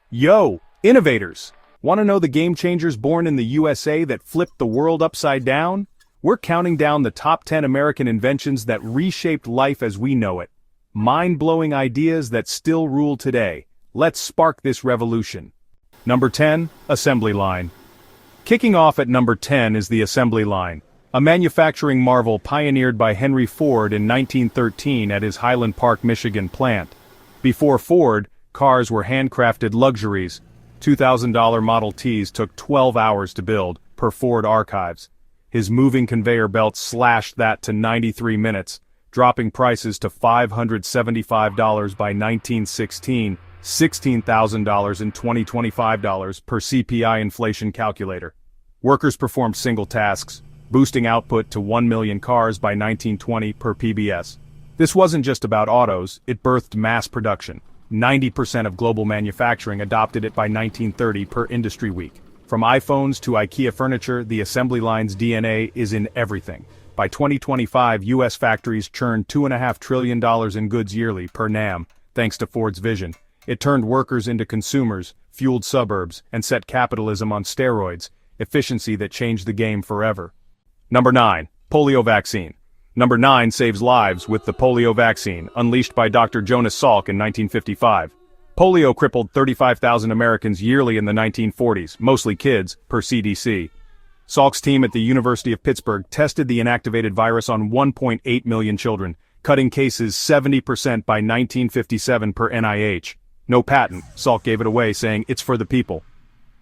Yo, innovators! Want to know the game changers born in the USA that flipped the world upside down? We're counting down the top 10 American inventions that reshaped life as we know it. Mind-blowing ideas that still rule today. Let's spark this revolution. Number 10, Assembly Line. Kicking off at number 10 is the assembly line, a manufacturing marvel pioneered by Henry Ford in 1913 at his Highland Park, Michigan plant. Before Ford, cars were handcrafted luxuries. $2,000 Model Ts took 12 hours to build, per Ford archives. His moving conveyor belt slashed that to 93 minutes, dropping prices to $575 by 1916, $16,000 in 2025 dollars per CPI inflation calculator. Workers performed single tasks, boosting output to 1 million cars by 1920 per PBS. This wasn't just about autos, it birthed mass production. 90% of global manufacturing adopted it by 1930 per Industry Week. From iPhones to IKEA furniture, the assembly line's DNA is in everything. By 2025, U.S. factories churned $2.5 trillion in goods yearly per NAM, thanks to Ford's vision. It turned workers into consumers, fueled suburbs, and set capitalism on steroids, efficiency that changed the game forever. Number 9. Polio vaccine. Number 9 saves lives with the polio vaccine, unleashed by Dr. Jonas Salk in 1955. Polio crippled 35,000 Americans yearly in the 1940s, mostly kids, per CDC. Salk's team at the University of Pittsburgh tested the inactivated virus on 1.8 million children, cutting cases 70% by 1957 per NIH. No patent, Salk gave it away saying it's for the people.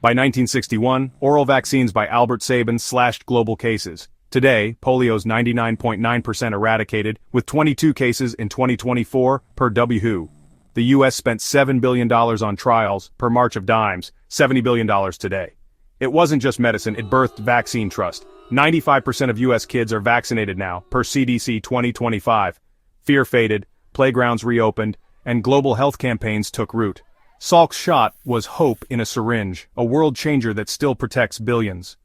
By 1961, oral vaccines by Albert Sabin slashed global cases. Today, polio's 99.9% eradicated, with 22 cases in 2024, per WHO. The U.S. spent $7 billion on trials, per March of Dimes, $70 billion today. It wasn't just medicine, it birthed vaccine trust. 95% of U.S. kids are vaccinated now, per CDC 2025. Fear faded, playgrounds reopened, and global health campaigns took root. Salk's shot was hope in a syringe, a world changer that still protects billions.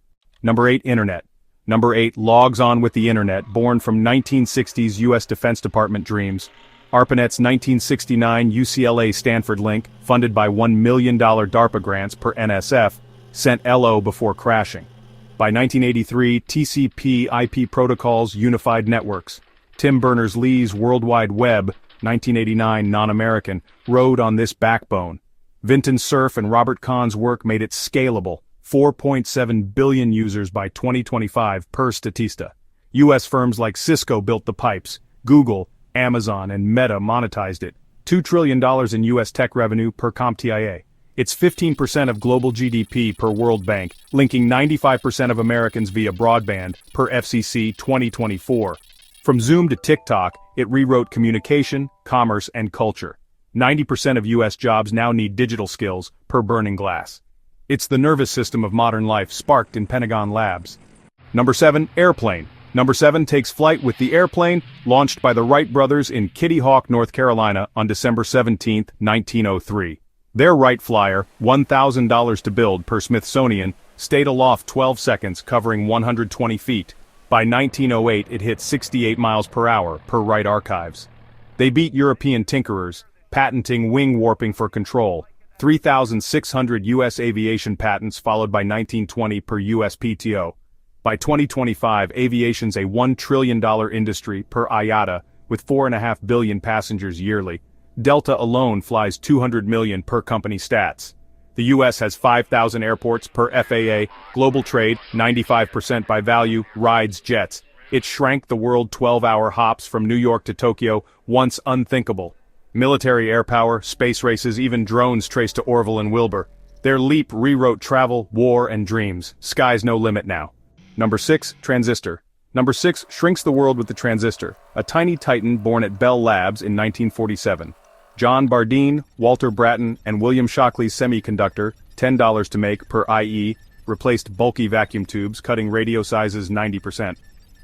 Number 8, Internet. Number 8 logs on with the Internet, born from 1960s U.S. Defense Department dreams. ARPANET's 1969 UCLA-Stanford link, funded by $1 million DARPA grants per NSF, sent LO before crashing. By 1983, TCP/IP protocols unified networks. Tim Berners-Lee's World Wide Web, 1989 non-American, rode on this backbone. Vinton Cerf and Robert Kahn's work made it scalable. 4.7 billion users by 2025 per Statista. U.S. firms like Cisco built the pipes, Google, Amazon, and Meta monetized it. $2 trillion in U.S. tech revenue per CompTIA. It's 15% of global GDP per World Bank, linking 95% of Americans via broadband per FCC 2024. From Zoom to TikTok, it rewrote communication, commerce, and culture. 90% of U.S. jobs now need digital skills per Burning Glass. It's the nervous system of modern life sparked in Pentagon Labs. Number 7, Airplane. Number 7 takes flight with the airplane, launched by the Wright brothers in Kitty Hawk, North Carolina on December 17, 1903. Their Wright Flyer, $1,000 to build per Smithsonian, stayed aloft 12 seconds, covering 120 feet. By 1908 it hit 68 miles per hour per Wright archives. They beat European tinkerers, patenting wing warping for control. 3,600 U.S. aviation patents followed by 1920 per USPTO. By 2025, aviation's a $1 trillion industry per IATA, with 4.5 billion passengers yearly. Delta alone flies 200 million per company stats. The U.S. has 5,000 airports per FAA, global trade, 95% by value, rides jets. It shrank the world 12-hour hops from New York to Tokyo, once unthinkable. Military air power, space races, even drones traced to Orville and Wilbur. Their leap rewrote travel, war, and dreams. Sky's no limit now. Number 6, Transistor. Number 6 shrinks the world with the transistor, a tiny titan born at Bell Labs in 1947. John Bardeen, Walter Bratton, and William Shockley's semiconductor, $10 to make per IE, replaced bulky vacuum tubes, cutting radio sizes 90%.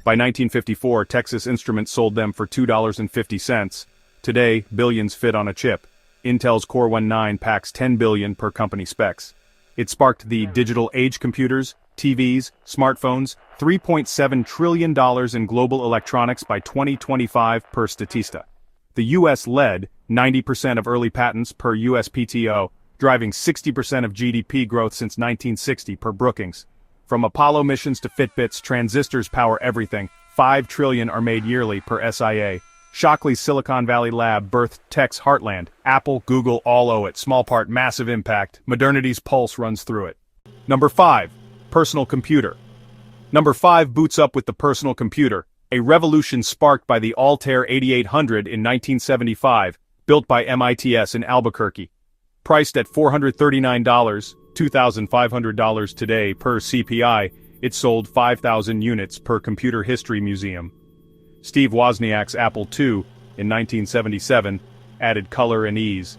By 1954, Texas Instruments sold them for $2.50. Today, billions fit on a chip. Intel's Core i9 packs 10 billion per company specs. It sparked the digital age computers, TVs, smartphones, $3.7 trillion in global electronics by 2025 per Statista. The U.S. led 90% of early patents per USPTO, driving 60% of GDP growth since 1960 per Brookings. From Apollo missions to Fitbits, transistors power everything. 5 trillion are made yearly per SIA. Shockley's Silicon Valley lab birthed tech's heartland. Apple, Google all owe it. Small part, massive impact. Modernity's pulse runs through it. Number 5. Personal computer. Number 5 boots up with the personal computer, a revolution sparked by the Altair 8800 in 1975, built by MITS in Albuquerque. Priced at $439, $2,500 today per CPI, it sold 5,000 units per Computer History Museum. Steve Wozniak's Apple II, in 1977, added color and ease.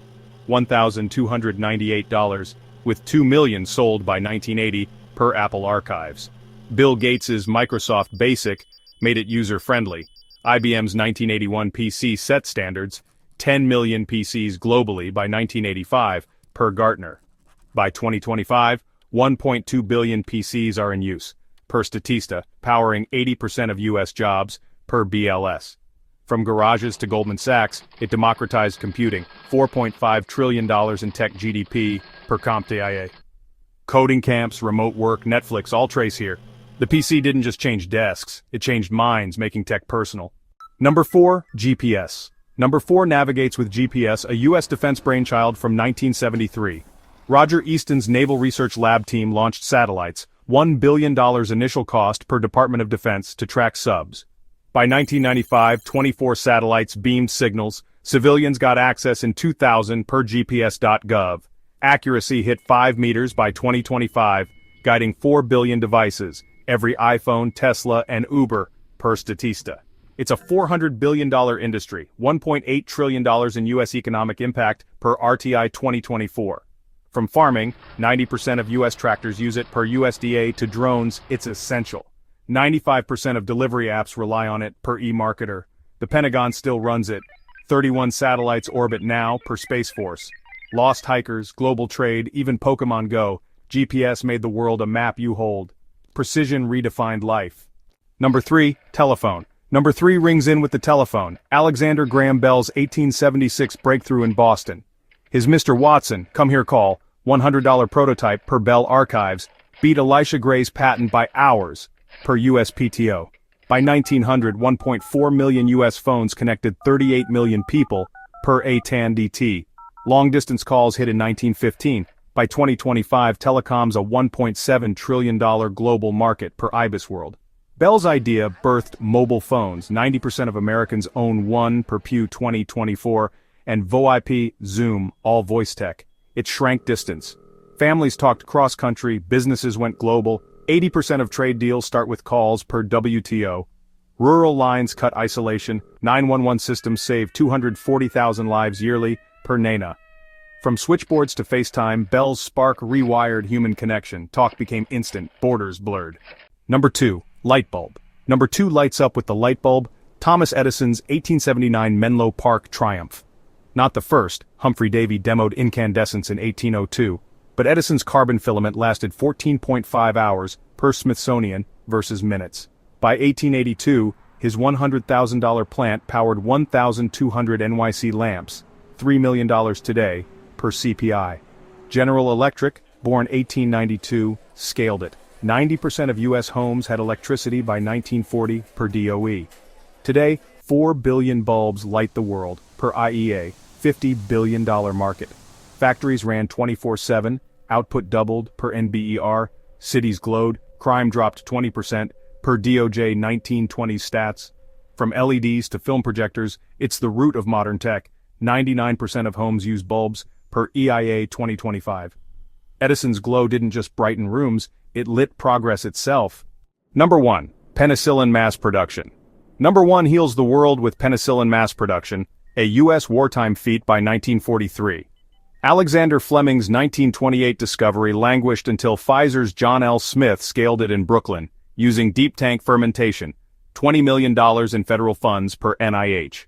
$1,298, with 2 million sold by 1980 per Apple Archives. Bill Gates's Microsoft Basic made it user-friendly. IBM's 1981 PC set standards, 10 million PCs globally by 1985, per Gartner. By 2025, 1.2 billion PCs are in use, per Statista, powering 80% of U.S. jobs, per BLS. From garages to Goldman Sachs, it democratized computing, $4.5 trillion in tech GDP, per CompTIA. Coding camps, remote work, Netflix, all trace here. The PC didn't just change desks, it changed minds, making tech personal. Number 4, GPS. Number 4 navigates with GPS, a U.S. defense brainchild from 1973. Roger Easton's Naval Research Lab team launched satellites, $1 billion initial cost per Department of Defense to track subs. By 1995, 24 satellites beamed signals, civilians got access in 2000 per GPS.gov. Accuracy hit 5 meters by 2025, guiding 4 billion devices, every iPhone, Tesla, and Uber, per Statista. It's a $400 billion industry, $1.8 trillion in U.S. economic impact per RTI 2024. From farming, 90% of U.S. tractors use it per USDA, to drones, it's essential. 95% of delivery apps rely on it per eMarketer. The Pentagon still runs it. 31 satellites orbit now per Space Force. Lost hikers, global trade, even Pokemon Go, GPS made the world a map you hold. Precision redefined life. Number 3, telephone. Number 3 rings in with the telephone. Alexander Graham Bell's 1876 breakthrough in Boston. His Mr. Watson, come here call, $100 prototype per Bell Archives, beat Elisha Gray's patent by hours, per USPTO. By 1900, 1.4 million U.S. phones connected 38 million people, per AT&T. Long-distance calls hit in 1915. By 2025, telecom's a $1.7 trillion global market per IBISWorld. Bell's idea birthed mobile phones. 90% of Americans own one per Pew 2024, and VoIP, Zoom, all voice tech. It shrank distance. Families talked cross-country, businesses went global. 80% of trade deals start with calls per WTO. Rural lines cut isolation. 911 systems save 240,000 lives yearly, per NANA. From switchboards to FaceTime, Bell's spark rewired human connection. Talk became instant, borders blurred. Number 2, light bulb. Number 2 lights up with the light bulb, Thomas Edison's 1879 Menlo Park Triumph. Not the first, Humphrey Davy demoed incandescence in 1802, but Edison's carbon filament lasted 14.5 hours, per Smithsonian, versus minutes. By 1882, his $100,000 plant powered 1,200 NYC lamps, $3 million today, per CPI. General Electric, born 1892, scaled it. 90% of U.S. homes had electricity by 1940, per DOE. Today, 4 billion bulbs light the world, per IEA, $50 billion market. Factories ran 24/7, output doubled, per NBER, cities glowed, crime dropped 20%, per DOJ 1920 stats. From LEDs to film projectors, it's the root of modern tech. 99% of homes use bulbs, per EIA 2025. Edison's glow didn't just brighten rooms, it lit progress itself. Number 1, penicillin mass production. Number 1 heals the world with penicillin mass production, a U.S. wartime feat by 1943. Alexander Fleming's 1928 discovery languished until Pfizer's John L. Smith scaled it in Brooklyn, using deep tank fermentation, $20 million in federal funds per NIH.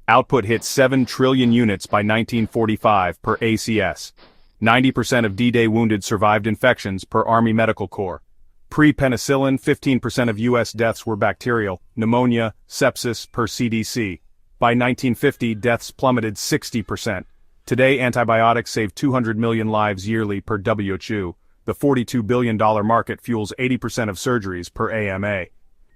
Output hit 7 trillion units by 1945 per ACS. 90% of D-Day wounded survived infections per Army Medical Corps. Pre-penicillin, 15% of U.S. deaths were bacterial, pneumonia, sepsis per CDC. By 1950, deaths plummeted 60%. Today, antibiotics save 200 million lives yearly per WHO. The $42 billion market fuels 80% of surgeries per AMA.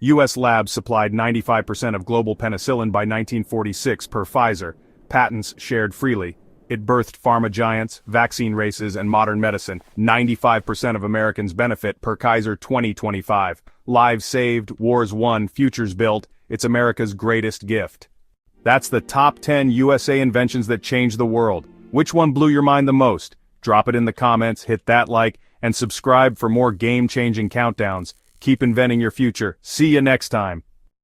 U.S. labs supplied 95% of global penicillin by 1946 per Pfizer. Patents shared freely. It birthed pharma giants, vaccine races, and modern medicine. 95% of Americans benefit per Kaiser 2025. Lives saved, wars won, futures built. It's America's greatest gift. That's the top 10 USA inventions that changed the world. Which one blew your mind the most? Drop it in the comments, hit that like, and subscribe for more game-changing countdowns. Keep inventing your future. See you next time.